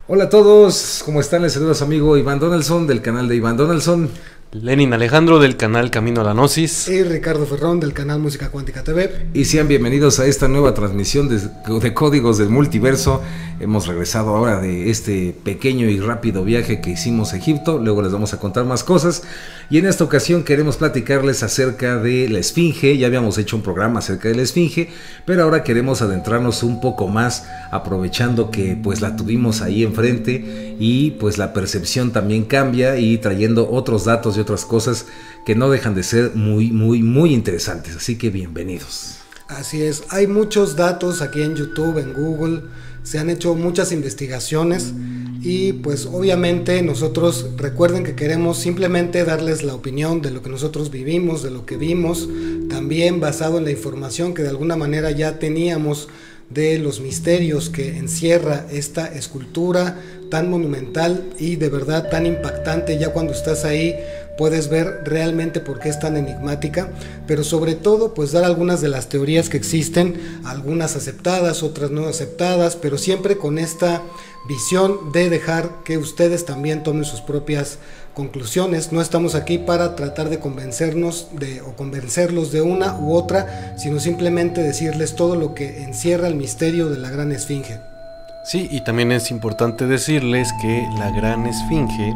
Hola a todos, ¿cómo están? Les saluda su amigo Iván Donaldson del canal de Iván Donaldson. Lenin Alejandro del canal Camino a la Gnosis. Y Ricardo Ferrón del canal Música Cuántica TV. Y sean bienvenidos a esta nueva transmisión de Códigos del Multiverso. Hemos regresado ahora de este pequeño y rápido viaje que hicimos a Egipto. Luego les vamos a contar más cosas. Y en esta ocasión queremos platicarles acerca de la Esfinge. Ya habíamos hecho un programa acerca de la Esfinge, pero ahora queremos adentrarnos un poco más, aprovechando que pues la tuvimos ahí enfrente y pues la percepción también cambia, y trayendo otros datos y otras cosas que no dejan de ser muy interesantes. Así que bienvenidos. Así es, hay muchos datos aquí en YouTube, en Google, se han hecho muchas investigaciones y pues obviamente nosotros recuerden que queremos simplemente darles la opinión de lo que nosotros vivimos, de lo que vimos, también basado en la información que de alguna manera ya teníamos de los misterios que encierra esta escultura tan monumental y de verdad tan impactante. Ya cuando estás ahí puedes ver realmente por qué es tan enigmática, pero sobre todo pues dar algunas de las teorías que existen, algunas aceptadas, otras no aceptadas, pero siempre con esta visión de dejar que ustedes también tomen sus propias conclusiones. No estamos aquí para tratar de convencernos o convencerlos de una u otra, sino simplemente decirles todo lo que encierra el misterio de la Gran Esfinge. Sí, y también es importante decirles que la Gran Esfinge,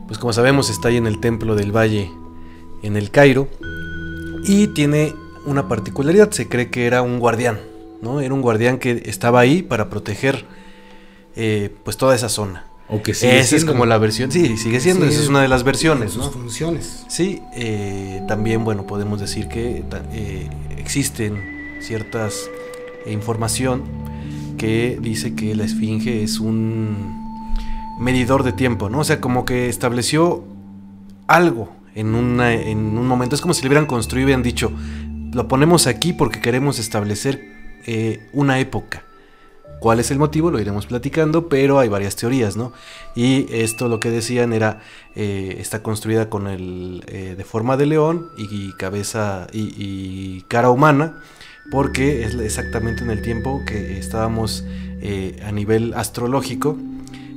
pues como sabemos está ahí en el Templo del Valle, en el Cairo, y tiene una particularidad. Se cree que era un guardián, ¿no? Era un guardián que estaba ahí para proteger pues toda esa zona. O que sigue esa siendo. Es como la versión, sí, sigue siendo, esa es una de las versiones, sus ¿no? funciones. Sí, también, bueno, podemos decir que existen ciertas información que dice que la Esfinge es un medidor de tiempo, ¿no? O sea, como que estableció algo en un momento. Es como si le hubieran construido y hubieran dicho, lo ponemos aquí porque queremos establecer una época. ¿Cuál es el motivo? Lo iremos platicando, pero hay varias teorías, ¿no? Y esto lo que decían era, está construida con de forma de león y cabeza y cara humana, porque es exactamente en el tiempo que estábamos a nivel astrológico,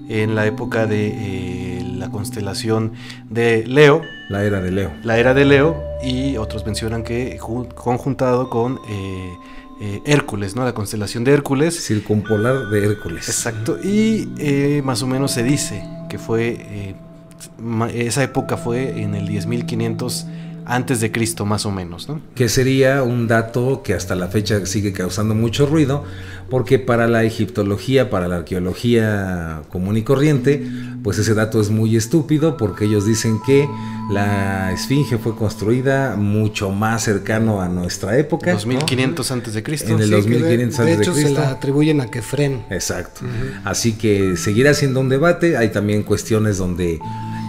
en la época de la constelación de Leo. La era de Leo. La era de Leo, y otros mencionan que conjuntado con Hércules, ¿no? La constelación de Hércules. Circumpolar de Hércules. Exacto, y más o menos se dice que fue, esa época fue en el 10.500 antes de Cristo, más o menos, ¿no? Que sería un dato que hasta la fecha sigue causando mucho ruido, porque para la egiptología, para la arqueología común y corriente, pues ese dato es muy estúpido, porque ellos dicen que la Esfinge fue construida mucho más cercano a nuestra época, 2500 antes de Cristo. En el 2500 de antes de hecho Cristo. se la atribuyen a Kefren. Exacto. Así que seguirá siendo un debate. Hay también cuestiones donde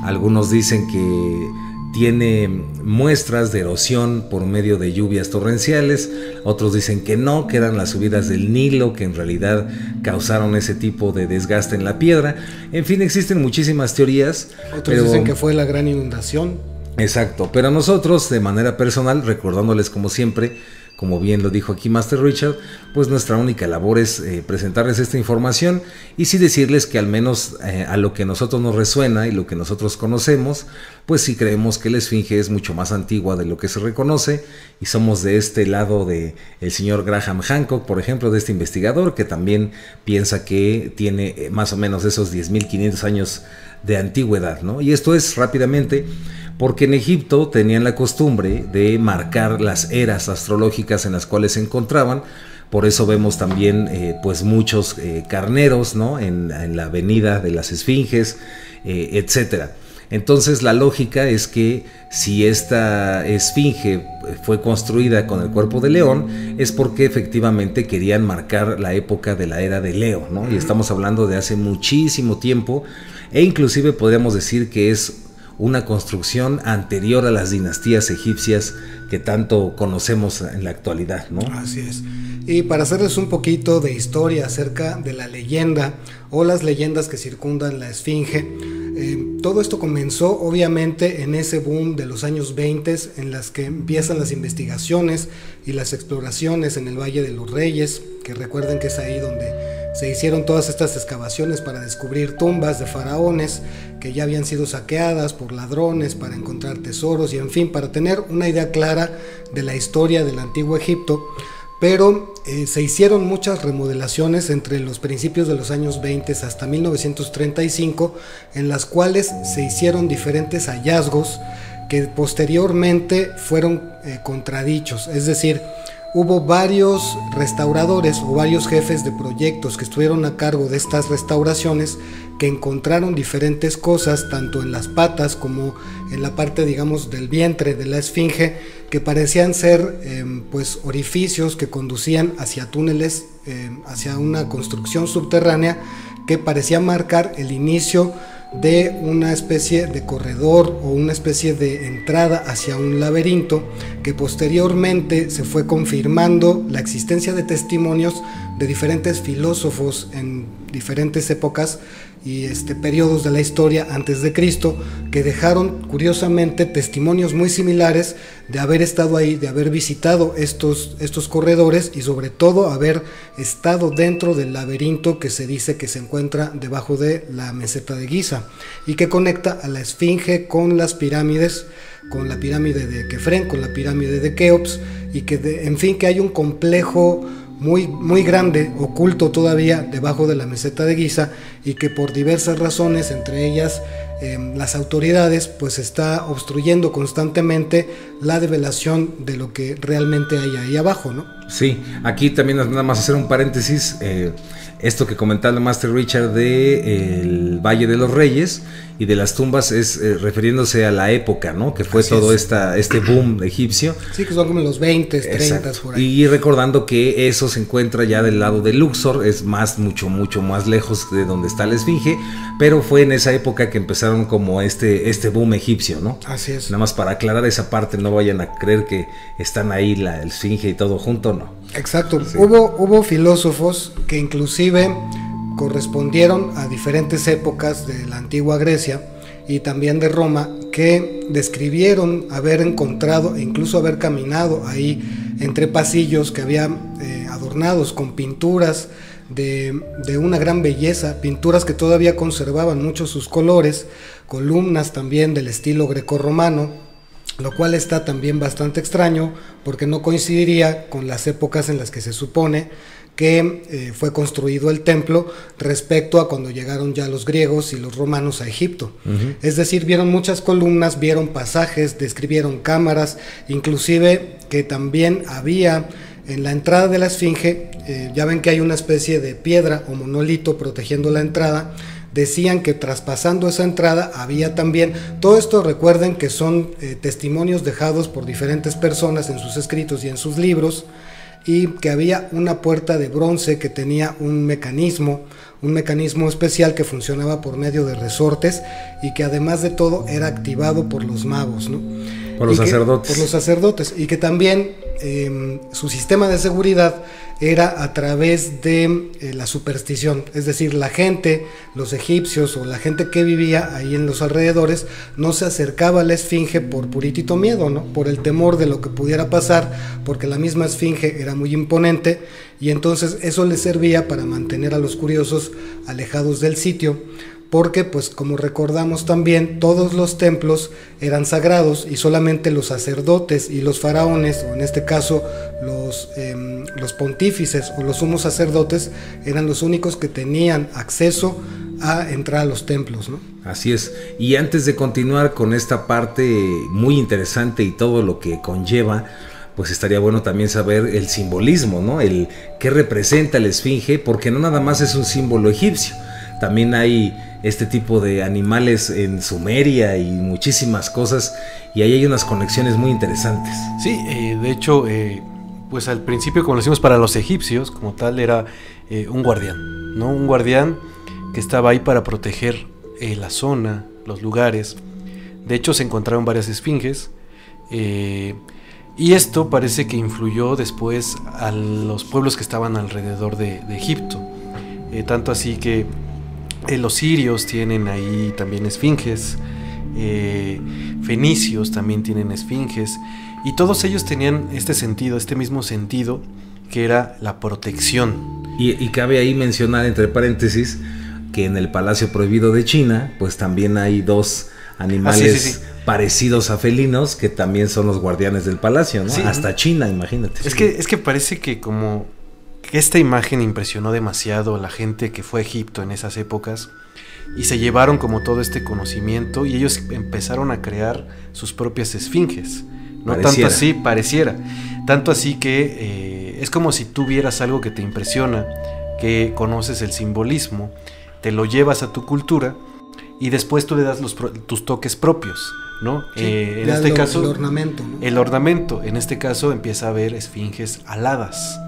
algunos dicen que tiene muestras de erosión por medio de lluvias torrenciales, otros dicen que no, que eran las subidas del Nilo que en realidad causaron ese tipo de desgaste en la piedra. En fin, existen muchísimas teorías. Otros dicen que fue la gran inundación. Exacto, pero nosotros de manera personal, recordándoles como siempre, como bien lo dijo aquí Master Richard, pues nuestra única labor es presentarles esta información y sí decirles que al menos a lo que nosotros nos resuena y lo que nosotros conocemos, pues sí creemos que la Esfinge es mucho más antigua de lo que se reconoce, y somos de este lado de el señor Graham Hancock, por ejemplo, de este investigador que también piensa que tiene más o menos esos 10.500 años de antigüedad, ¿no? Y esto es rápidamente porque en Egipto tenían la costumbre de marcar las eras astrológicas en las cuales se encontraban. Por eso vemos también pues muchos carneros, ¿no? en la avenida de las Esfinges, etcétera. Entonces la lógica es que si esta Esfinge fue construida con el cuerpo de león, es porque efectivamente querían marcar la época de la era de Leo, ¿no? Y estamos hablando de hace muchísimo tiempo, e inclusive podríamos decir que es una construcción anterior a las dinastías egipcias que tanto conocemos en la actualidad, ¿no? Así es. Y para hacerles un poquito de historia acerca de la leyenda o las leyendas que circundan la Esfinge, todo esto comenzó obviamente en ese boom de los años 20 en las que empiezan las investigaciones y las exploraciones en el Valle de los Reyes, que recuerden que es ahí donde se hicieron todas estas excavaciones para descubrir tumbas de faraones que ya habían sido saqueadas por ladrones, para encontrar tesoros y en fin, para tener una idea clara de la historia del antiguo Egipto. Pero se hicieron muchas remodelaciones entre los principios de los años 20 hasta 1935, en las cuales se hicieron diferentes hallazgos que posteriormente fueron contradichos. Es decir, hubo varios restauradores o varios jefes de proyectos que estuvieron a cargo de estas restauraciones que encontraron diferentes cosas, tanto en las patas como en la parte, digamos, del vientre de la esfinge, que parecían ser pues orificios que conducían hacia túneles, hacia una construcción subterránea que parecía marcar el inicio de una especie de corredor o una especie de entrada hacia un laberinto, que posteriormente se fue confirmando la existencia de testimonios de diferentes filósofos en diferentes épocas y periodos de la historia antes de Cristo, que dejaron curiosamente testimonios muy similares de haber estado ahí, de haber visitado estos corredores y sobre todo haber estado dentro del laberinto que se dice que se encuentra debajo de la meseta de Giza y que conecta a la esfinge con las pirámides, con la pirámide de Kefren, con la pirámide de Keops, y que en fin, que hay un complejo muy grande, oculto todavía debajo de la meseta de Giza, y que por diversas razones, entre ellas las autoridades, pues está obstruyendo constantemente la develación de lo que realmente hay ahí abajo, ¿no? Sí, aquí también nada más hacer un paréntesis, esto que comentaba el Master Richard de el Valle de los Reyes y de las tumbas es refiriéndose a la época, ¿no? Que fue así todo este boom egipcio. Sí, que son como los 20, 30 por ahí. Y recordando que eso se encuentra ya del lado de Luxor, es mucho más lejos de donde está la esfinge, pero fue en esa época que empezaron como este boom egipcio, ¿no? Así es. Nada más para aclarar esa parte, no vayan a creer que están ahí la esfinge y todo junto, no. Exacto. Sí. Hubo filósofos que inclusive correspondieron a diferentes épocas de la antigua Grecia y también de Roma, que describieron haber encontrado e incluso haber caminado ahí entre pasillos que habían adornados con pinturas de una gran belleza, pinturas que todavía conservaban mucho sus colores, columnas también del estilo grecorromano, lo cual está también bastante extraño porque no coincidiría con las épocas en las que se supone que fue construido el templo respecto a cuando llegaron ya los griegos y los romanos a Egipto. Es decir, vieron muchas columnas, vieron pasajes, describieron cámaras, inclusive que también había en la entrada de la esfinge, ya ven que hay una especie de piedra o monolito protegiendo la entrada. Decían que traspasando esa entrada había también, todo esto recuerden que son testimonios dejados por diferentes personas en sus escritos y en sus libros, y que había una puerta de bronce que tenía un mecanismo especial que funcionaba por medio de resortes y que además de todo era activado por los magos, ¿no? Por los sacerdotes. Por los sacerdotes, y que también su sistema de seguridad era a través de la superstición, es decir, la gente, los egipcios o la gente que vivía ahí en los alrededores no se acercaba a la esfinge por puritito miedo, ¿no? Por el temor de lo que pudiera pasar, porque la misma esfinge era muy imponente y entonces eso les servía para mantener a los curiosos alejados del sitio. Porque, pues como recordamos también, todos los templos eran sagrados y solamente los sacerdotes y los faraones, o en este caso los pontífices o los sumos sacerdotes, eran los únicos que tenían acceso a entrar a los templos, ¿no? Así es. Y antes de continuar con esta parte muy interesante y todo lo que conlleva, pues estaría bueno también saber el simbolismo, ¿no? El qué representa la esfinge, porque no nada más es un símbolo egipcio. También hay este tipo de animales en Sumeria y muchísimas cosas, y ahí hay unas conexiones muy interesantes. Sí, de hecho, pues al principio, como lo decimos, para los egipcios como tal era un guardián, ¿no? Un guardián que estaba ahí para proteger la zona, los lugares. De hecho, se encontraron varias esfinges, y esto parece que influyó después a los pueblos que estaban alrededor de Egipto, tanto así que los sirios tienen ahí también esfinges, fenicios también tienen esfinges, y todos ellos tenían este sentido, este mismo sentido, que era la protección. Y cabe ahí mencionar, entre paréntesis, que en el Palacio Prohibido de China, pues también hay dos animales parecidos a felinos que también son los guardianes del palacio, ¿no? Sí. Hasta China, imagínate. Es que parece que como que esta imagen impresionó demasiado a la gente que fue a Egipto en esas épocas y se llevaron como todo este conocimiento y ellos empezaron a crear sus propias esfinges. No tanto así, pareciera. Tanto así que es como si tú vieras algo que te impresiona, que conoces el simbolismo, te lo llevas a tu cultura y después tú le das tus toques propios, ¿no? Sí, en este caso, el ornamento, ¿no? El ornamento, en este caso empieza a haber esfinges aladas,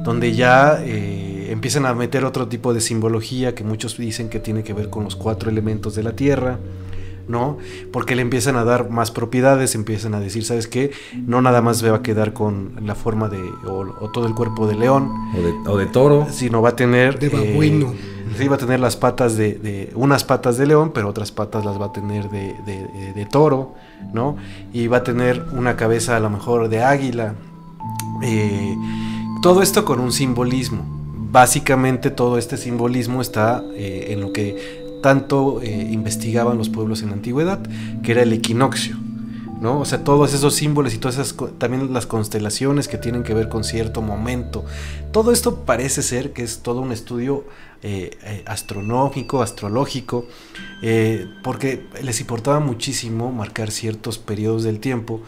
donde ya empiezan a meter otro tipo de simbología que muchos dicen que tiene que ver con los 4 elementos de la tierra, ¿no? Porque le empiezan a dar más propiedades, empiezan a decir, ¿sabes qué? No nada más va a quedar con la forma de, o todo el cuerpo de león. O de toro. Sino va a tener... De babuino. Sí, va a tener las patas de unas patas de león, pero otras patas las va a tener de toro, ¿no? Y va a tener una cabeza a lo mejor de águila. Todo esto con un simbolismo. Básicamente todo este simbolismo está en lo que tanto investigaban los pueblos en la antigüedad, que era el equinoccio, ¿no? O sea, todos esos símbolos y todas esas, también las constelaciones que tienen que ver con cierto momento. Todo esto parece ser que es todo un estudio astronómico, astrológico, porque les importaba muchísimo marcar ciertos periodos del tiempo,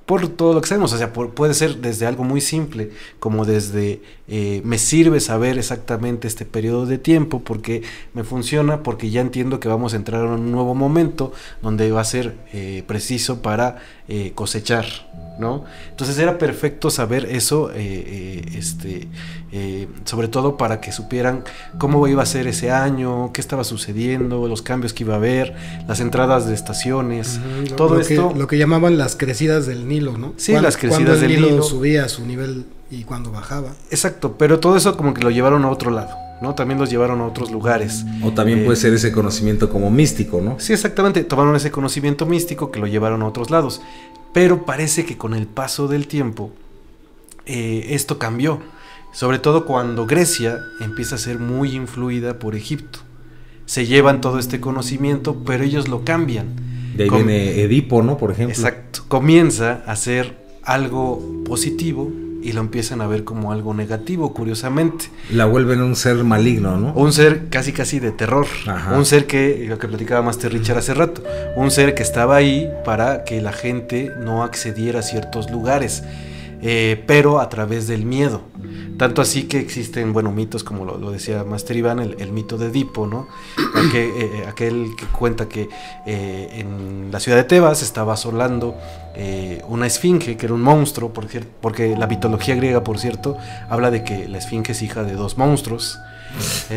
por todo lo que sabemos. O sea, puede ser desde algo muy simple, como desde me sirve saber exactamente este periodo de tiempo, porque me funciona, porque ya entiendo que vamos a entrar en un nuevo momento, donde va a ser preciso para cosechar, ¿no? Entonces era perfecto saber eso, sobre todo para que supieran cómo iba a ser ese año, qué estaba sucediendo, los cambios que iba a haber, las entradas de estaciones, todo esto. Lo que llamaban las crecidas del Nilo, ¿no? Sí, las crecidas del Nilo. Cuando el Nilo subía a su nivel y cuando bajaba. Exacto, pero todo eso como que lo llevaron a otro lado, ¿no? También los llevaron a otros lugares. O también puede ser ese conocimiento como místico, ¿no? Sí, exactamente, tomaron ese conocimiento místico que lo llevaron a otros lados. Pero parece que con el paso del tiempo esto cambió. Sobre todo cuando Grecia empieza a ser muy influida por Egipto. Se llevan todo este conocimiento, pero ellos lo cambian. De ahí viene Edipo, ¿no? Por ejemplo. Exacto. Comienza a ser algo positivo y lo empiezan a ver como algo negativo, curiosamente. La vuelven un ser maligno, ¿no? Un ser casi de terror. Ajá. Un ser que, lo que platicaba Master Richard hace rato, un ser que estaba ahí para que la gente no accediera a ciertos lugares, pero a través del miedo. Tanto así que existen, bueno, mitos como lo decía Master Iván, el mito de Edipo, ¿no? Aquel que cuenta que en la ciudad de Tebas estaba asolando una esfinge, que era un monstruo, porque la mitología griega, por cierto, habla de que la esfinge es hija de 2 monstruos,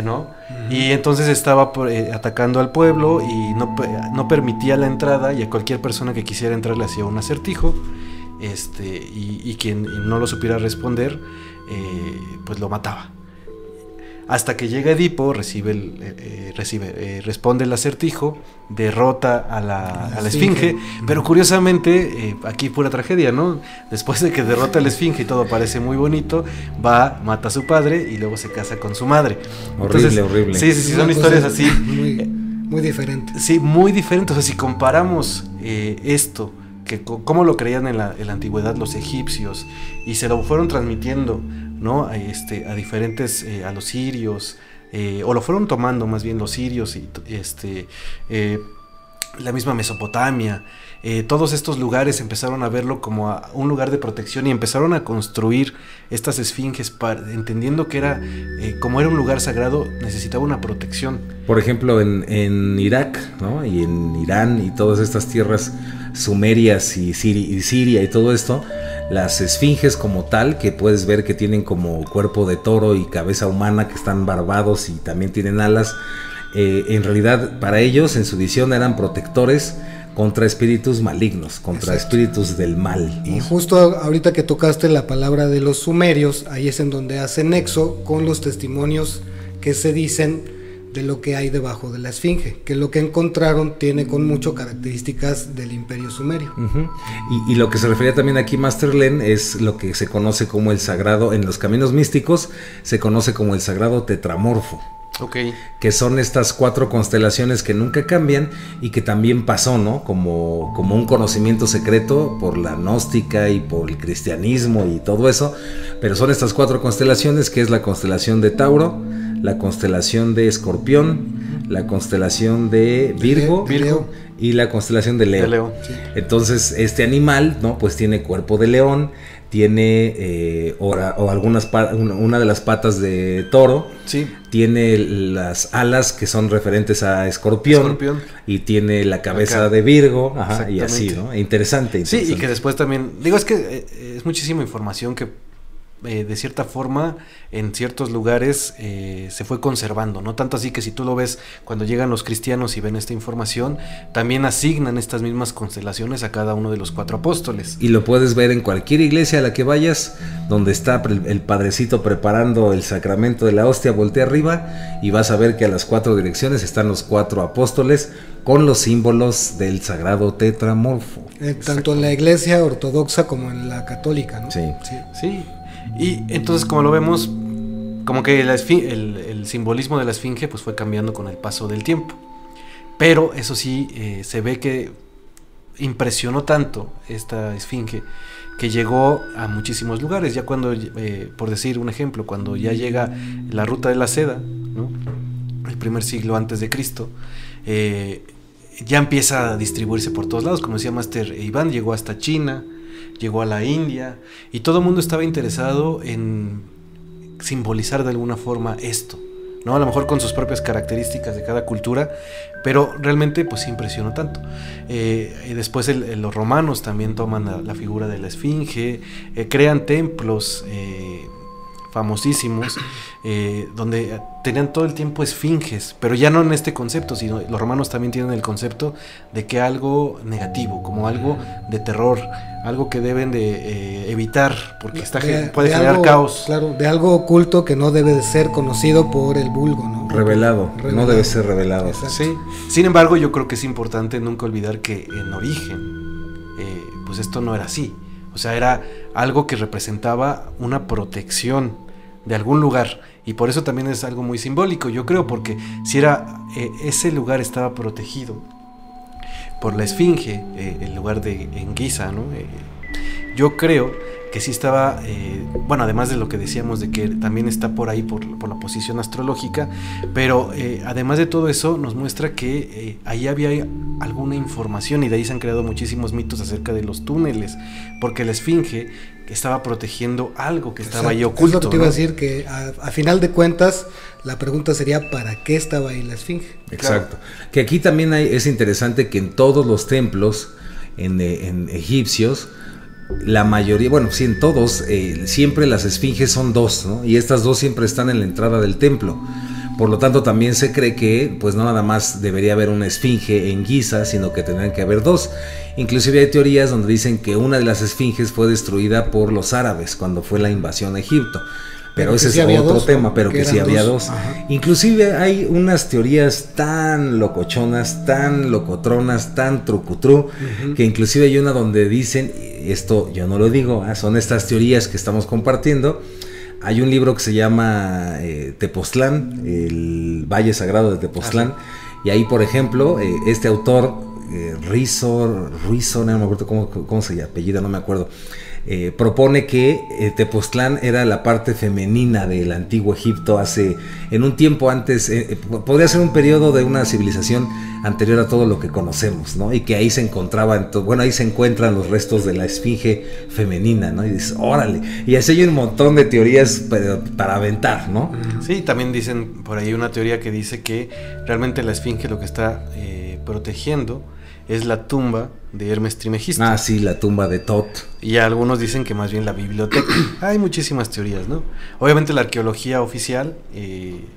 ¿no? Y entonces estaba atacando al pueblo y no permitía la entrada, y a cualquier persona que quisiera entrar le hacía un acertijo, y quien no lo supiera responder, pues lo mataba. Hasta que llega Edipo, responde el acertijo, derrota a la esfinge, pero curiosamente, aquí pura tragedia, ¿no? Después de que derrota a la esfinge y todo parece muy bonito, mata a su padre y luego se casa con su madre. Horrible. Sí, son historias así. Muy diferentes. Sí, muy diferentes. O sea, si comparamos esto, que cómo lo creían en la antigüedad los egipcios, y se lo fueron transmitiendo, ¿no? A diferentes, a los sirios, o lo fueron tomando más bien los sirios, y la misma Mesopotamia, todos estos lugares empezaron a verlo como a un lugar de protección y empezaron a construir estas esfinges, entendiendo que era, como era un lugar sagrado, necesitaba una protección. Por ejemplo, en Irak, ¿no? Y en Irán y todas estas tierras sumerias y Siria y todo esto, las esfinges como tal, que puedes ver que tienen como cuerpo de toro y cabeza humana, que están barbados y también tienen alas, en realidad para ellos en su visión eran protectores contra espíritus malignos, contra espíritus del mal, ¿no? Y justo ahorita que tocaste la palabra de los sumerios, ahí es en donde hace nexo con los testimonios que se dicen de lo que hay debajo de la esfinge, que lo que encontraron tiene con mucho características del Imperio Sumerio. Y lo que se refería también aquí Master Len es lo que se conoce como el sagrado, en los caminos místicos se conoce como el sagrado tetramorfo. Okay. Que son estas 4 constelaciones que nunca cambian y que también pasó, ¿no? Como un conocimiento secreto por la gnóstica y por el cristianismo y todo eso, pero son estas 4 constelaciones, que es la constelación de Tauro, la constelación de Escorpión, la constelación de Virgo y la constelación de Leo. Sí. Entonces este animal, ¿no? Pues tiene cuerpo de león, tiene una de las patas de toro, sí. Tiene las alas que son referentes a escorpión. Y tiene la cabeza de Virgo, y así, ¿no? Interesante. Sí, y que después también, digo, es que es muchísima información que de cierta forma en ciertos lugares se fue conservando, no tanto así que si tú lo ves cuando llegan los cristianos y ven esta información, también asignan estas mismas constelaciones a cada uno de los 4 apóstoles. Y lo puedes ver en cualquier iglesia a la que vayas, donde está el padrecito preparando el sacramento de la hostia, voltea arriba y vas a ver que a las 4 direcciones están los 4 apóstoles con los símbolos del sagrado tetramorfo. Tanto en la iglesia ortodoxa como en la católica, ¿no? Sí. Y entonces, como lo vemos, como que el simbolismo de la esfinge pues fue cambiando con el paso del tiempo. Pero eso sí, se ve que impresionó tanto esta esfinge que llegó a muchísimos lugares. Ya cuando, por decir un ejemplo, cuando ya llega la ruta de la seda, ¿no? El primer siglo antes de Cristo, ya empieza a distribuirse por todos lados. Como decía Master Iván, llegó hasta China, llegó a la India, y todo el mundo estaba interesado en simbolizar de alguna forma esto, ¿no? A lo mejor con sus propias características de cada cultura, pero realmente pues sí impresionó tanto. Y después los romanos también toman la figura de la esfinge, crean templos famosísimos, donde tenían todo el tiempo esfinges, pero ya no en este concepto, sino los romanos también tienen el concepto de que algo negativo, como algo de terror, algo que deben de evitar, porque puede generar algo, caos. Claro, de algo oculto que no debe de ser conocido por el vulgo, ¿no? Revelado, no debe ser revelado. Sí. Sin embargo, yo creo que es importante nunca olvidar que en origen, pues esto no era así. O sea, era algo que representaba una protección de algún lugar, y por eso también es algo muy simbólico, yo creo, porque si ese lugar estaba protegido por la esfinge, el lugar en Giza, ¿no? Yo creo que sí estaba, bueno, además de lo que decíamos de que también está por ahí por la posición astrológica, pero además de todo eso nos muestra que ahí había alguna información, y de ahí se han creado muchísimos mitos acerca de los túneles, porque la esfinge estaba protegiendo algo que estaba ahí oculto. Es lo que te iba a decir, que a final de cuentas la pregunta sería ¿para qué estaba ahí la esfinge? Exacto. Claro. Que aquí también es interesante que en todos los templos en egipcios, la mayoría, bueno, sí, en todos, siempre las esfinges son 2, ¿no? Y estas 2 siempre están en la entrada del templo. Por lo tanto, también se cree que, pues no nada más debería haber una esfinge en Giza, sino que tendrían que haber 2. Inclusive hay teorías donde dicen que una de las esfinges fue destruida por los árabes cuando fue la invasión a Egipto. Pero ese es otro tema, pero que sí había 2. Inclusive hay unas teorías tan locochonas, tan locotronas, tan trucutrú, que inclusive hay una donde dicen, esto yo no lo digo, son estas teorías que estamos compartiendo. Hay un libro que se llama Tepoztlán, el Valle Sagrado de Tepoztlán, y ahí, por ejemplo, este autor, Ruizo, no me acuerdo cómo se llama, apellido, no me acuerdo, propone que Tepoztlán era la parte femenina del antiguo Egipto en un tiempo antes, podría ser un periodo de una civilización anterior a todo lo que conocemos, ¿no? Y que ahí se encontraban, ahí se encuentran los restos de la esfinge femenina, ¿no? Y dices, órale, y así hay un montón de teorías para aventar, ¿no? Sí, también dicen por ahí una teoría que dice que realmente la esfinge lo que está protegiendo es la tumba de Hermes Trismegisto. Ah, sí, la tumba de Tot. Y algunos dicen que más bien la biblioteca. Hay muchísimas teorías, ¿no? Obviamente la arqueología oficial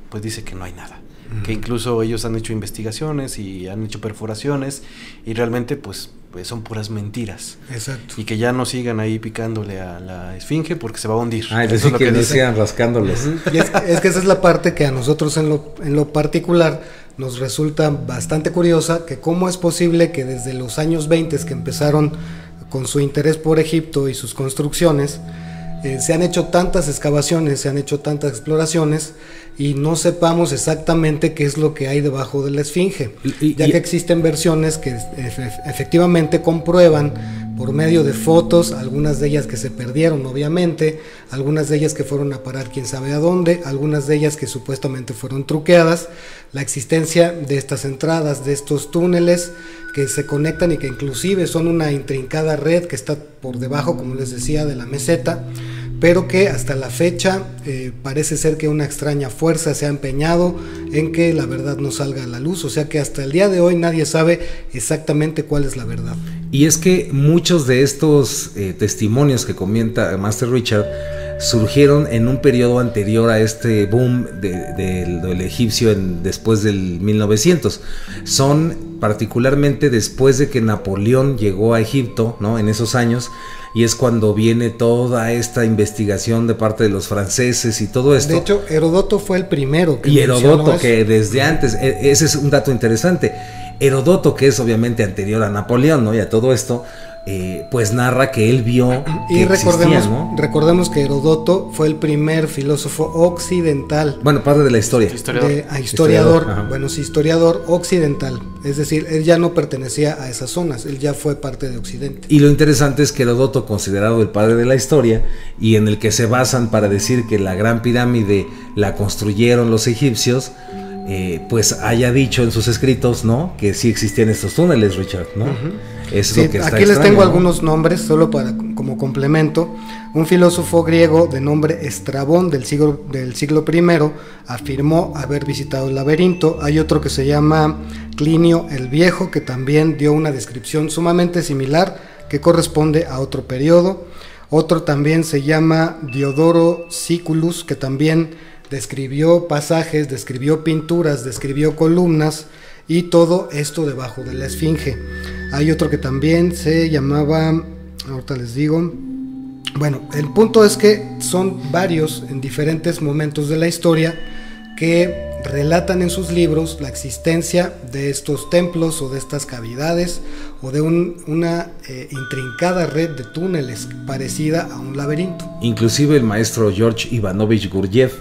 pues dice que no hay nada. que incluso ellos han hecho investigaciones y han hecho perforaciones y realmente pues son puras mentiras. Exacto. Y que ya no sigan ahí picándole a la esfinge porque se va a hundir. Es decir, que no sigan rascándoles. Y es que esa es la parte que a nosotros en lo particular nos resulta bastante curiosa, que cómo es posible que desde los años 20 que empezaron con su interés por Egipto y sus construcciones, se han hecho tantas excavaciones, se han hecho tantas exploraciones y no sepamos exactamente qué es lo que hay debajo de la esfinge, ya que existen versiones que efectivamente comprueban por medio de fotos, algunas de ellas que se perdieron obviamente, algunas de ellas que fueron a parar quién sabe a dónde, algunas de ellas que supuestamente fueron truqueadas, la existencia de estas entradas, de estos túneles que se conectan y que inclusive son una intrincada red que está por debajo, como les decía, de la meseta, pero que hasta la fecha parece ser que una extraña fuerza se ha empeñado en que la verdad no salga a la luz, o sea que hasta el día de hoy nadie sabe exactamente cuál es la verdad. Y es que muchos de estos testimonios que comenta Master Richard surgieron en un periodo anterior a este boom del egipcio después del 1900. Son particularmente después de que Napoleón llegó a Egipto, ¿no? En esos años, y es cuando viene toda esta investigación de parte de los franceses y todo esto. De hecho, Heródoto fue el primero que Heródoto, que desde antes, ese es un dato interesante. Heródoto, que es obviamente anterior a Napoleón, ¿no? Y a todo esto, pues narra que él vio y recordemos que Heródoto fue el primer filósofo occidental. Bueno, padre de la historia. Historiador. Bueno, sí, historiador occidental. Es decir, él ya no pertenecía a esas zonas, él ya fue parte de Occidente. Y lo interesante es que Heródoto, considerado el padre de la historia, y en el que se basan para decir que la Gran Pirámide la construyeron los egipcios, pues haya dicho en sus escritos, ¿no? Que sí existían estos túneles, Richard, ¿no? Eso sí, es lo que está aquí extraño, les tengo ¿no? algunos nombres, solo como complemento. Un filósofo griego de nombre Estrabón del siglo I afirmó haber visitado el laberinto. Hay otro que se llama Plinio el Viejo, que también dio una descripción sumamente similar, que corresponde a otro periodo. Otro también se llama Diodoro Siculus, que también describió pasajes, describió pinturas, describió columnas, y todo esto debajo de la esfinge. Hay otro que también se llamaba, ahorita les digo. Bueno, el punto es que son varios en diferentes momentos de la historia que relatan en sus libros la existencia de estos templos o de estas cavidades o de una intrincada red de túneles parecida a un laberinto. Inclusive el maestro George Ivanovich Gurdjieff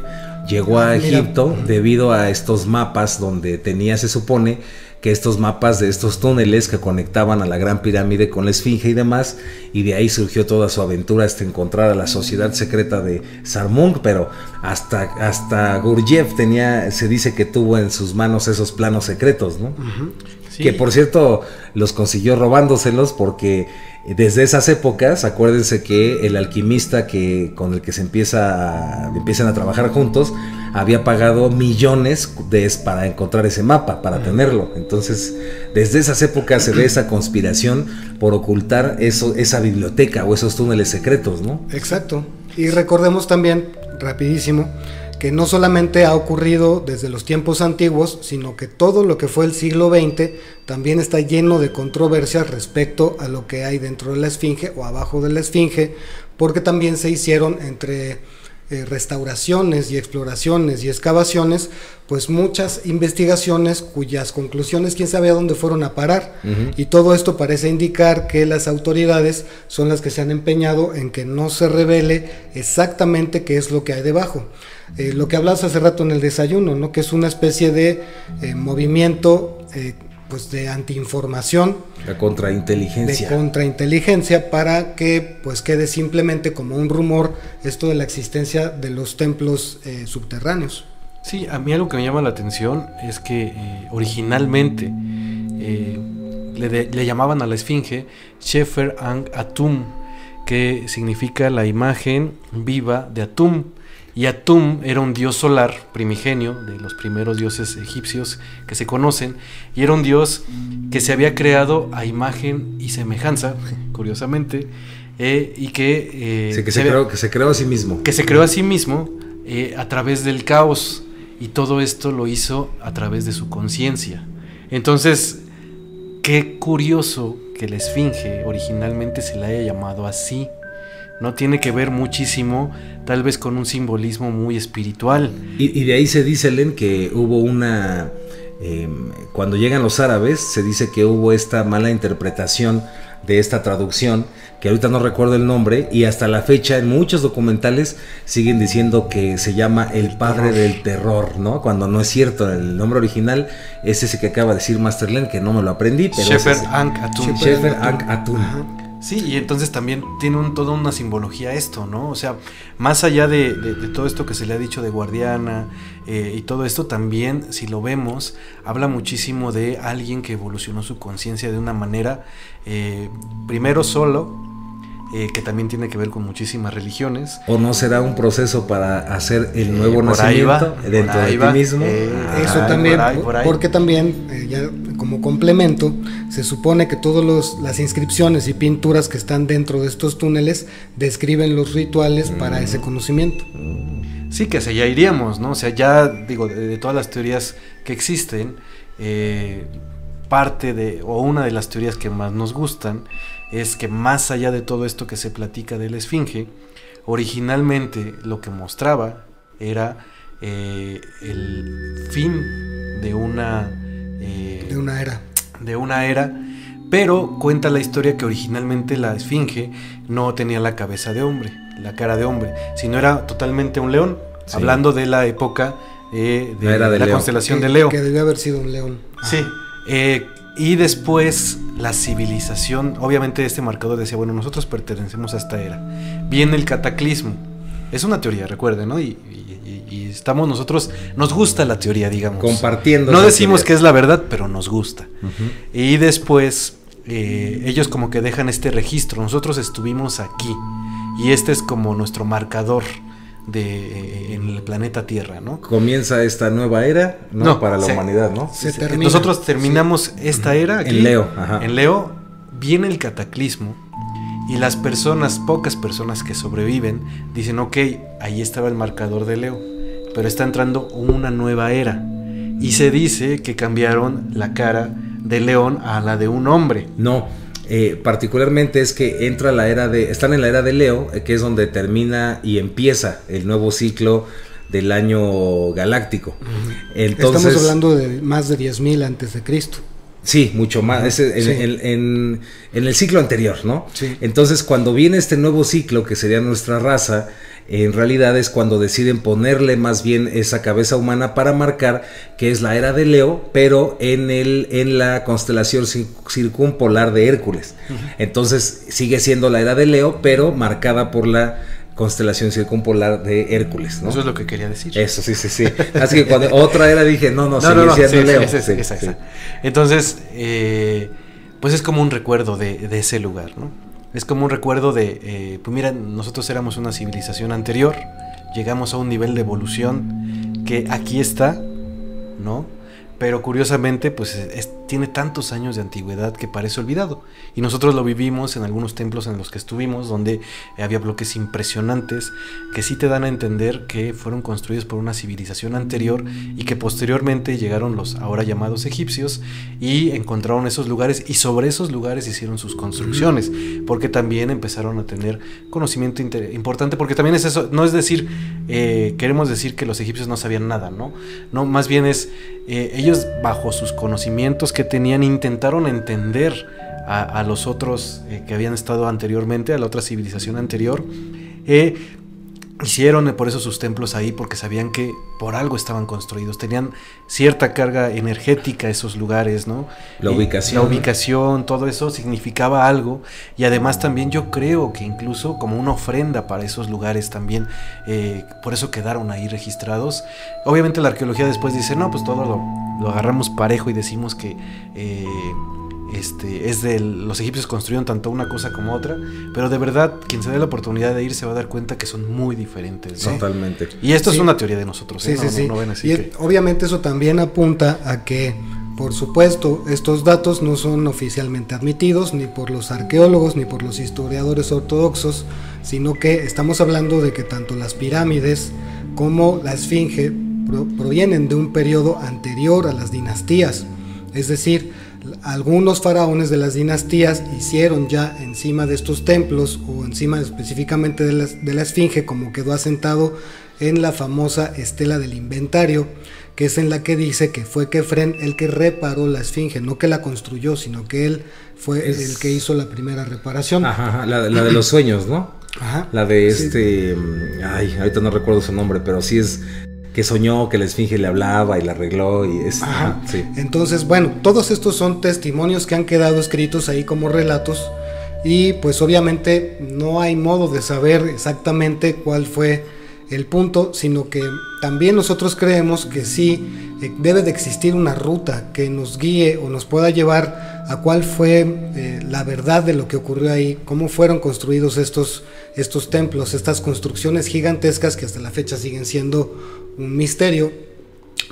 llegó a Egipto debido a estos mapas donde se supone que estos mapas de estos túneles que conectaban a la Gran Pirámide con la Esfinge y demás, y de ahí surgió toda su aventura hasta encontrar a la sociedad secreta de Sarmung, pero hasta Gurdjieff se dice que tuvo en sus manos esos planos secretos, ¿no? Uh-huh. Sí. Que por cierto los consiguió robándoselos, porque desde esas épocas, acuérdense que el alquimista con el que empiezan a trabajar juntos, había pagado millones para encontrar ese mapa, para tenerlo. Entonces, desde esas épocas se ve esa conspiración por ocultar esa biblioteca o esos túneles secretos, ¿no? Exacto. Y recordemos también, rapidísimo, que no solamente ha ocurrido desde los tiempos antiguos, sino que todo lo que fue el siglo XX también está lleno de controversias respecto a lo que hay dentro de la Esfinge o abajo de la Esfinge, porque también se hicieron entre restauraciones y exploraciones y excavaciones, pues muchas investigaciones cuyas conclusiones quién sabe a dónde fueron a parar. Uh-huh. Y todo esto parece indicar que las autoridades son las que se han empeñado en que no se revele exactamente qué es lo que hay debajo. Lo que hablabas hace rato en el desayuno, ¿no? Que es una especie de movimiento pues de antiinformación, de contrainteligencia, para que pues quede simplemente como un rumor esto de la existencia de los templos subterráneos. Sí, a mí algo que me llama la atención es que originalmente le llamaban a la Esfinge Sefer Ang Atum, que significa la imagen viva de Atum. Y Atum era un dios solar primigenio, de los primeros dioses egipcios que se conocen, y era un dios que se había creado a imagen y semejanza, curiosamente, y que... se creó a sí mismo. Que se creó a sí mismo a través del caos, y todo esto lo hizo a través de su conciencia. Entonces, qué curioso que la esfinge originalmente se la haya llamado así. No tiene que ver muchísimo, tal vez con un simbolismo muy espiritual. Y de ahí se dice, Len, que hubo una... cuando llegan los árabes, se dice que hubo esta mala interpretación de esta traducción, que ahorita no recuerdo el nombre, y hasta la fecha en muchos documentales siguen diciendo que se llama el padre del terror, ¿no? Cuando no es cierto, el nombre original es ese que acaba de decir Master Len, que no me lo aprendí, pero Shefer Ankh-Atun. Shefer Ankh-Atun. Sí, y entonces también tiene toda una simbología esto, ¿no? O sea, más allá de todo esto que se le ha dicho de guardiana y todo esto, también, si lo vemos, habla muchísimo de alguien que evolucionó su conciencia de una manera, primero solo, que también tiene que ver con muchísimas religiones. ¿O no será un proceso para hacer el nuevo nacimiento dentro de ti mismo? Eso también, por ahí. Porque también, ya como complemento, se supone que todas las inscripciones y pinturas que están dentro de estos túneles describen los rituales para ese conocimiento. Sí, que hacia allá iríamos, ¿no? O sea, ya digo, de todas las teorías que existen, una de las teorías que más nos gustan es que más allá de todo esto que se platica de la esfinge, originalmente lo que mostraba era el fin de una era, pero cuenta la historia que originalmente la esfinge no tenía la cabeza de hombre, la cara de hombre, sino era totalmente un león, sí. Hablando de la época de la constelación de Leo. Que debía haber sido un león. Sí, y después la civilización, obviamente este marcador decía, bueno, nosotros pertenecemos a esta era. Viene el cataclismo. Es una teoría, recuerden, ¿no? Y estamos nosotros, nos gusta la teoría, digamos. Compartiendo. No decimos que es la verdad, pero nos gusta. Uh-huh. Y después ellos como que dejan este registro. Nosotros estuvimos aquí y este es como nuestro marcador en el planeta Tierra, ¿no? Comienza esta nueva era, ¿no? Para la humanidad, ¿no? Nosotros terminamos esta era aquí, en Leo. Ajá. En Leo viene el cataclismo y las pocas personas que sobreviven, dicen, ok, ahí estaba el marcador de Leo, pero está entrando una nueva era. Y se dice que cambiaron la cara de león a la de un hombre. No. Particularmente es que están en la era de Leo, que es donde termina y empieza el nuevo ciclo del año galáctico. Entonces, estamos hablando de más de 10.000 antes de Cristo. Sí, mucho más, en el ciclo anterior, ¿no? Sí. Entonces, cuando viene este nuevo ciclo, que sería nuestra raza, en realidad es cuando deciden ponerle más bien esa cabeza humana para marcar que es la era de Leo, pero en la constelación circumpolar de Hércules. Uh-huh. Entonces, sigue siendo la era de Leo, pero marcada por la constelación circumpolar de Hércules, ¿no? Eso es lo que quería decir. Eso, sí. Así que cuando otra era dije, sigue siendo Leo. Sí. Entonces, pues es como un recuerdo de ese lugar, ¿no? Es como un recuerdo de, pues mira, nosotros éramos una civilización anterior, llegamos a un nivel de evolución que aquí está, ¿no? Pero curiosamente, pues tiene tantos años de antigüedad que parece olvidado. Y nosotros lo vivimos en algunos templos en los que estuvimos, donde había bloques impresionantes que sí te dan a entender que fueron construidos por una civilización anterior y que posteriormente llegaron los ahora llamados egipcios y encontraron esos lugares y sobre esos lugares hicieron sus construcciones, porque también empezaron a tener conocimiento importante, porque también es eso, no es decir, queremos decir que los egipcios no sabían nada, ¿no? No, más bien es... ellos bajo sus conocimientos que tenían intentaron entender a los otros que habían estado anteriormente, a la otra civilización anterior, hicieron por eso sus templos ahí, porque sabían que por algo estaban construidos, tenían cierta carga energética esos lugares, ¿no? La ubicación, todo eso significaba algo, y además también yo creo que incluso como una ofrenda para esos lugares también, por eso quedaron ahí registrados. Obviamente la arqueología después dice, no, pues todo lo agarramos parejo y decimos que los egipcios construyeron tanto una cosa como otra, pero de verdad quien se dé la oportunidad de ir se va a dar cuenta que son muy diferentes, ¿no? Totalmente. Y esto es una teoría de nosotros, sí. No ven así y obviamente eso también apunta a que, por supuesto, estos datos no son oficialmente admitidos ni por los arqueólogos ni por los historiadores ortodoxos, sino que estamos hablando de que tanto las pirámides como la esfinge provienen de un periodo anterior a las dinastías. Es decir, algunos faraones de las dinastías hicieron ya encima de estos templos, o encima específicamente de la esfinge, como quedó asentado en la famosa estela del inventario, que es en la que dice que fue Kefren el que reparó la esfinge, no que la construyó, sino que él fue el que hizo la primera reparación. Ajá, la de los sueños, ¿no? Ajá. La de Sí. ahorita no recuerdo su nombre, pero sí es que soñó que la esfinge le hablaba y la arregló y es... Ajá. sí. Entonces, bueno, todos estos son testimonios que han quedado escritos ahí como relatos, y pues obviamente no hay modo de saber exactamente cuál fue el punto, sino que también nosotros creemos que sí debe de existir una ruta que nos guíe o nos pueda llevar a cuál fue la verdad de lo que ocurrió ahí, cómo fueron construidos estos templos, estas construcciones gigantescas que hasta la fecha siguen siendo un misterio,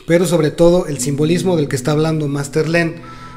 pero sobre todo el simbolismo del que está hablando Master Len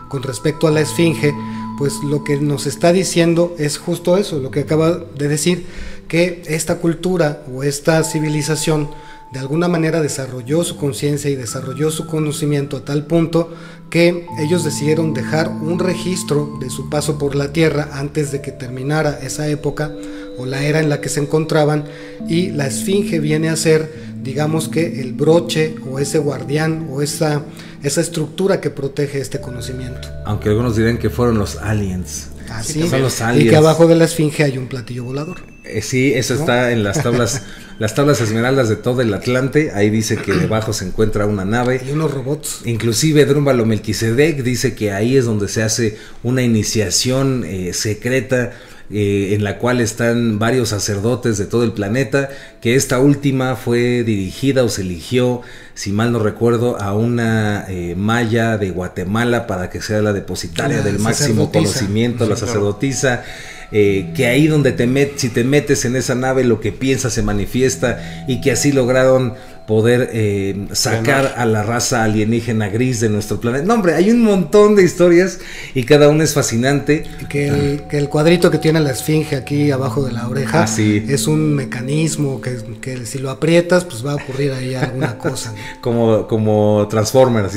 con respecto a la esfinge, pues lo que nos está diciendo es justo eso, lo que acaba de decir, que esta cultura o esta civilización de alguna manera desarrolló su conciencia y desarrolló su conocimiento a tal punto que ellos decidieron dejar un registro de su paso por la tierra antes de que terminara esa época o la era en la que se encontraban, y la esfinge viene a ser, digamos que el broche o ese guardián o esa estructura que protege este conocimiento. Aunque algunos dirán que fueron los aliens. Así, son los aliens. Y que abajo de la esfinge hay un platillo volador. Sí, eso ¿no? Está en las tablas esmeraldas de todo el Atlante. Ahí dice que debajo se encuentra una nave. Y unos robots. Inclusive Drúmbalo Melquisedec dice que ahí es donde se hace una iniciación secreta, en la cual están varios sacerdotes de todo el planeta, que esta última fue dirigida o se eligió, si mal no recuerdo, a una maya de Guatemala para que sea la depositaria del máximo conocimiento, la sacerdotisa. Que ahí donde si te metes en esa nave, lo que piensas se manifiesta, y que así lograron poder sacar a la raza alienígena gris de nuestro planeta. No, hombre, hay un montón de historias y cada una es fascinante. Que el cuadrito que tiene la esfinge aquí abajo de la oreja es un mecanismo que si lo aprietas, pues va a ocurrir ahí alguna cosa, ¿no? Como Transformers.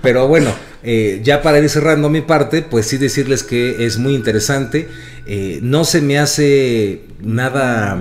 Pero bueno, ya para ir cerrando mi parte, pues sí decirles que es muy interesante. No se me hace nada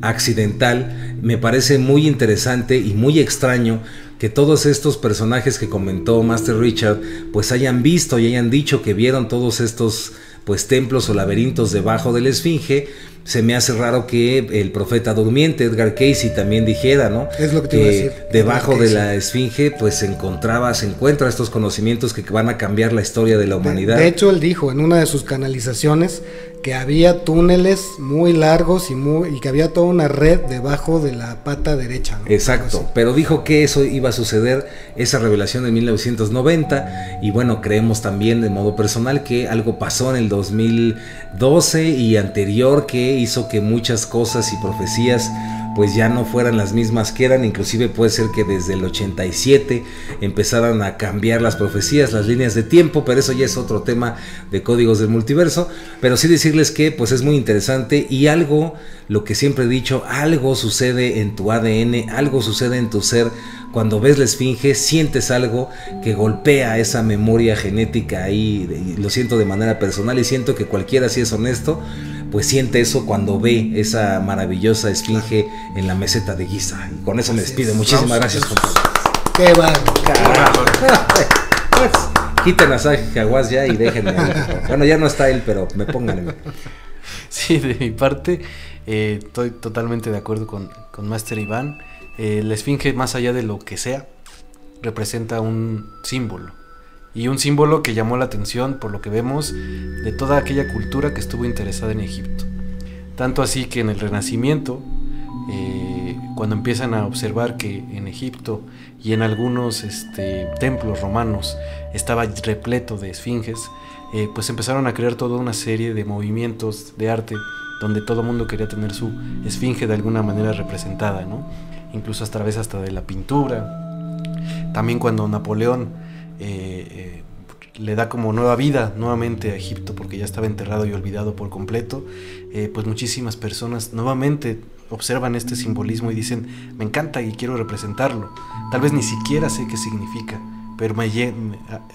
accidental. Me parece muy interesante y muy extraño que todos estos personajes que comentó Master Richard pues hayan visto y hayan dicho que vieron todos estos pues templos o laberintos debajo de la esfinge. Se me hace raro que el profeta durmiente Edgar Cayce también dijera, ¿no? Es lo que te iba a decir. Debajo de la esfinge pues se encuentra estos conocimientos que van a cambiar la historia de la humanidad. De hecho, él dijo en una de sus canalizaciones que había túneles muy largos y que había toda una red debajo de la pata derecha, ¿no? Exacto, pero dijo que eso iba a suceder, esa revelación en 1990, y bueno, creemos también de modo personal que algo pasó en el 2012 y anterior que hizo que muchas cosas y profecías pues ya no fueran las mismas que eran. Inclusive puede ser que desde el 87 empezaran a cambiar las profecías, las líneas de tiempo, pero eso ya es otro tema de códigos del multiverso. Pero sí decirles que pues es muy interesante, y algo, lo que siempre he dicho, algo sucede en tu ADN, algo sucede en tu ser. Cuando ves la esfinge sientes algo que golpea esa memoria genética ahí, y lo siento de manera personal, y siento que cualquiera, si es honesto, pues siente eso cuando ve esa maravillosa esfinge en la meseta de Giza. Y con eso me despido. Muchísimas gracias, compadre. ¡Qué bárbaro! Pues, quiten a Jaguás ya y déjenme ahí. Bueno, ya no está él, pero me pongan. Sí, de mi parte, estoy totalmente de acuerdo con Master Iván. La esfinge, más allá de lo que sea, representa un símbolo. Y un símbolo que llamó la atención, por lo que vemos, de toda aquella cultura que estuvo interesada en Egipto. Tanto así que en el Renacimiento, cuando empiezan a observar que en Egipto y en algunos templos romanos estaba repleto de esfinges, pues empezaron a crear toda una serie de movimientos de arte donde todo el mundo quería tener su esfinge de alguna manera representada, ¿no? Incluso a través hasta de la pintura. También cuando Napoleón le da como nueva vida nuevamente a Egipto, porque ya estaba enterrado y olvidado por completo, pues muchísimas personas nuevamente observan este simbolismo y dicen, me encanta y quiero representarlo. Tal vez ni siquiera sé qué significa, pero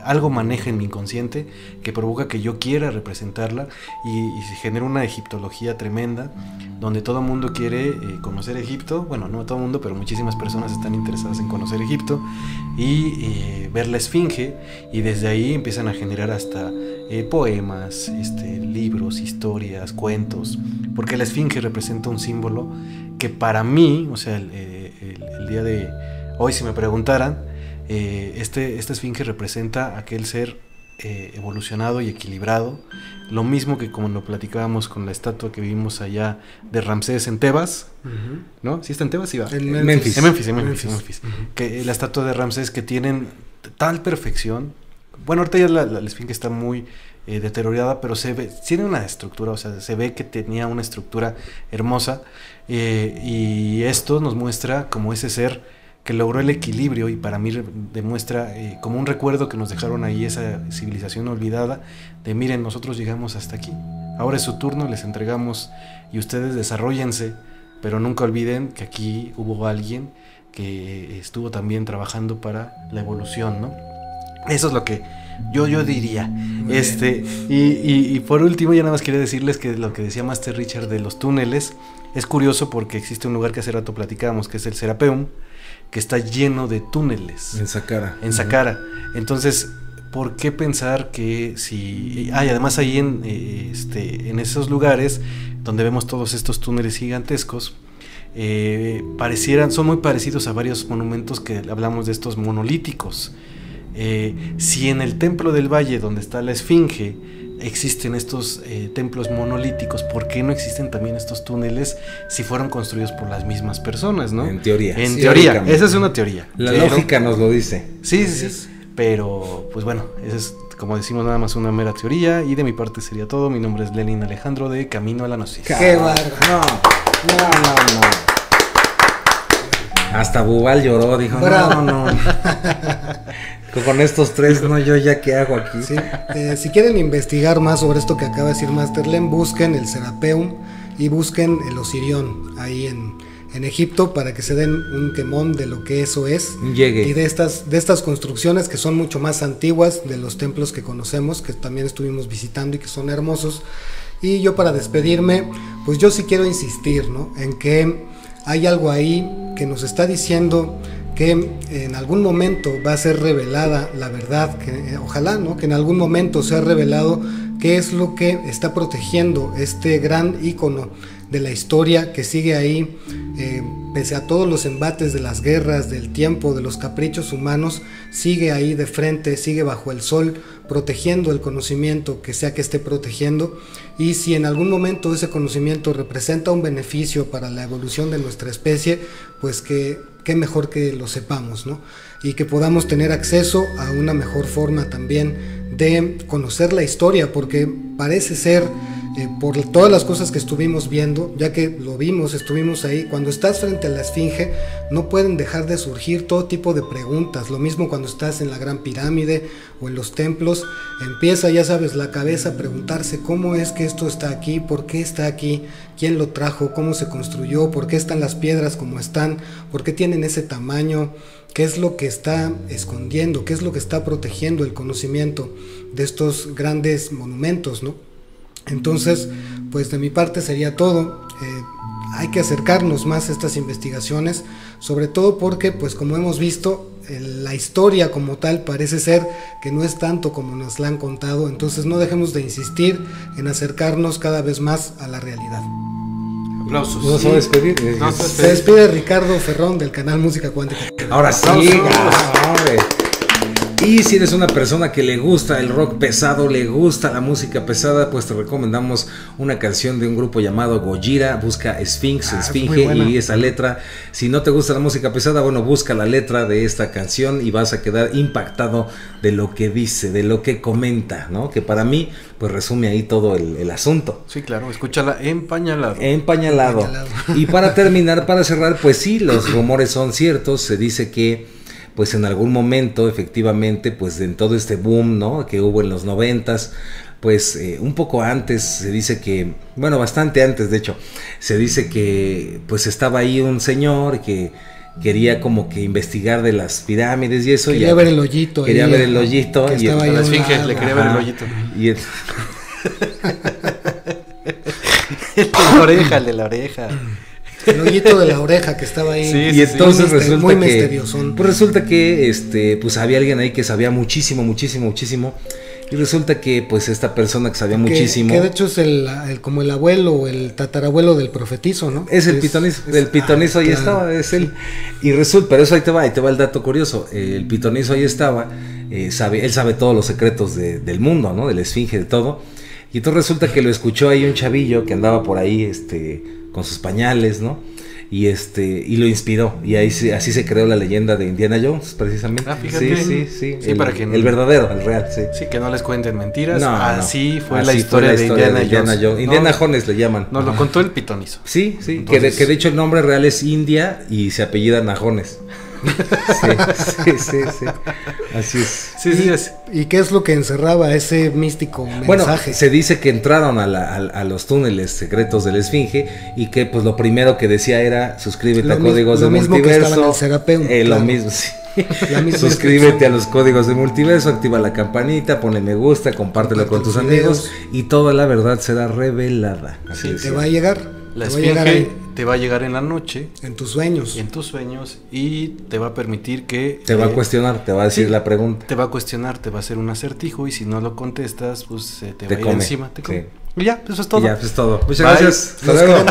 algo maneja en mi inconsciente que provoca que yo quiera representarla, y se genera una egiptología tremenda, donde todo el mundo quiere conocer Egipto. Bueno, no todo el mundo, pero muchísimas personas están interesadas en conocer Egipto y ver la esfinge, y desde ahí empiezan a generar hasta poemas, libros, historias, cuentos, porque la esfinge representa un símbolo que para mí, o sea, el día de hoy, si me preguntaran, esta esfinge representa aquel ser evolucionado y equilibrado, lo mismo que como lo platicábamos con la estatua que vimos allá de Ramsés en Tebas, ¿no? ¿Sí está en Tebas? Sí, va. En Memphis. En Memphis. Que la estatua de Ramsés, que tienen tal perfección. Bueno, ahorita ya la esfinge está muy deteriorada, pero se ve, tiene una estructura, o sea, se ve que tenía una estructura hermosa, y esto nos muestra como ese ser que logró el equilibrio, y para mí demuestra como un recuerdo que nos dejaron ahí esa civilización olvidada, de miren, nosotros llegamos hasta aquí, ahora es su turno, les entregamos y ustedes desarróllense, pero nunca olviden que aquí hubo alguien que estuvo también trabajando para la evolución, ¿no? Eso es lo que yo diría. Y por último, ya nada más quería decirles que lo que decía Master Richard de los túneles es curioso, porque existe un lugar que hace rato platicábamos, que es el Serapeum, que está lleno de túneles. En Saqqara. En Saqqara. Entonces, ¿por qué pensar que si... y además ahí en esos lugares donde vemos todos estos túneles gigantescos, son muy parecidos a varios monumentos que hablamos de estos monolíticos. Si en el Templo del Valle, donde está la Esfinge, existen estos templos monolíticos, ¿por qué no existen también estos túneles si fueron construidos por las mismas personas, ¿no? En teoría. En teoría, esa es una teoría. La lógica nos lo dice. Sí. Pero, pues bueno, esa es, como decimos, nada más una mera teoría, y de mi parte sería todo. Mi nombre es Lenin Alejandro, de Camino a la Gnosis. ¡Qué bárbaro! No. Hasta Bubal lloró, dijo, bravo. No. Con estos tres, no, yo ya qué hago aquí. Sí. Si quieren investigar más sobre esto que acaba de decir Master Len, busquen el Serapeum y busquen el Osirión ahí en Egipto, para que se den un quemón de lo que eso es. Llegue. Y de estas construcciones que son mucho más antiguas de los templos que conocemos, que también estuvimos visitando y que son hermosos. Y yo, para despedirme, pues yo sí quiero insistir, ¿no?, en que hay algo ahí que nos está diciendo que en algún momento va a ser revelada la verdad, que ojalá, ¿no?, que en algún momento sea revelado qué es lo que está protegiendo este gran ícono de la historia, que sigue ahí, pese a todos los embates de las guerras, del tiempo, de los caprichos humanos, sigue ahí de frente, sigue bajo el sol, protegiendo el conocimiento que sea que esté protegiendo. Y si en algún momento ese conocimiento representa un beneficio para la evolución de nuestra especie, pues qué mejor que lo sepamos, ¿no? Y que podamos tener acceso a una mejor forma también de conocer la historia, porque parece ser, por todas las cosas que estuvimos viendo, ya que lo vimos, estuvimos ahí, cuando estás frente a la Esfinge no pueden dejar de surgir todo tipo de preguntas. Lo mismo cuando estás en la Gran Pirámide o en los templos, empieza, ya sabes, la cabeza a preguntarse cómo es que esto está aquí, por qué está aquí, quién lo trajo, cómo se construyó, por qué están las piedras como están, por qué tienen ese tamaño, qué es lo que está escondiendo, qué es lo que está protegiendo el conocimiento de estos grandes monumentos, ¿no? Entonces, pues de mi parte sería todo. Hay que acercarnos más a estas investigaciones, sobre todo porque, pues como hemos visto, la historia como tal parece ser que no es tanto como nos la han contado. Entonces no dejemos de insistir en acercarnos cada vez más a la realidad. Aplausos. ¿No se va a despedir? Se despide Ricardo Ferrón del canal Música Cuántica. Ahora sí, hombre. Y si eres una persona que le gusta el rock pesado, le gusta la música pesada, pues te recomendamos una canción de un grupo llamado Gojira. Busca Esfinge y esa letra. Si no te gusta la música pesada, bueno, busca la letra de esta canción y vas a quedar impactado de lo que dice, de lo que comenta, ¿no? Que para mí, pues resume ahí todo el asunto. Sí, claro, escúchala Empañalado. Y para terminar, para cerrar, pues sí, los rumores son ciertos. Se dice que pues en algún momento, efectivamente, pues en todo este boom, ¿no? Que hubo en los 90s, pues un poco antes se dice que, bueno, bastante antes de hecho, se dice que pues estaba ahí un señor que quería como que investigar de las pirámides y eso. Quería ver el hoyito. Quería ver el hoyito. Que estaba ahí la esfinge, le quería ver el hoyito. Y el... el de la oreja. El hoyito de la oreja que estaba ahí. Sí, y entonces resulta muy que, misterioso. pues resulta que pues había alguien ahí que sabía muchísimo. Y resulta que pues esta persona que sabía muchísimo. Que de hecho es como el abuelo o el tatarabuelo del profetizo, ¿no? Es el pitonizo. El pitonizo ahí estaba, es él. Y resulta, pero eso ahí te va el dato curioso. El pitonizo ahí estaba, él sabe todos los secretos del mundo, ¿no? De la esfinge, de todo. Y entonces resulta que lo escuchó ahí un chavillo que andaba por ahí, con sus pañales, ¿no? Y lo inspiró. Y ahí así se creó la leyenda de Indiana Jones, precisamente. Ah, fíjate. Sí. Para que el verdadero, el real, sí. Sí, que no les cuenten mentiras. No, así fue así la historia de Indiana Jones. Indiana Jones le llaman. Nos lo contó el pitonizo. Sí. Entonces... Que de hecho el nombre real es India y se apellida Najones. Sí. Así es. Sí. ¿Y qué es lo que encerraba ese místico mensaje? Bueno, se dice que entraron a los túneles secretos de la Esfinge y que pues lo primero que decía era suscríbete a Códigos de Multiverso. Lo mismo, sí. Suscríbete a los Códigos de Multiverso, activa la campanita, ponle me gusta, compártelo con tus amigos y toda la verdad será revelada. Así te va a llegar. La esfinge te va a llegar en la noche. En tus sueños. Y te va a permitir que... Te va a cuestionar, te va a decir la pregunta. Te va a cuestionar, te va a hacer un acertijo y si no lo contestas, pues te va a ir come, encima. Te come. Sí. Y ya, eso es todo. Muchas gracias. Hasta luego.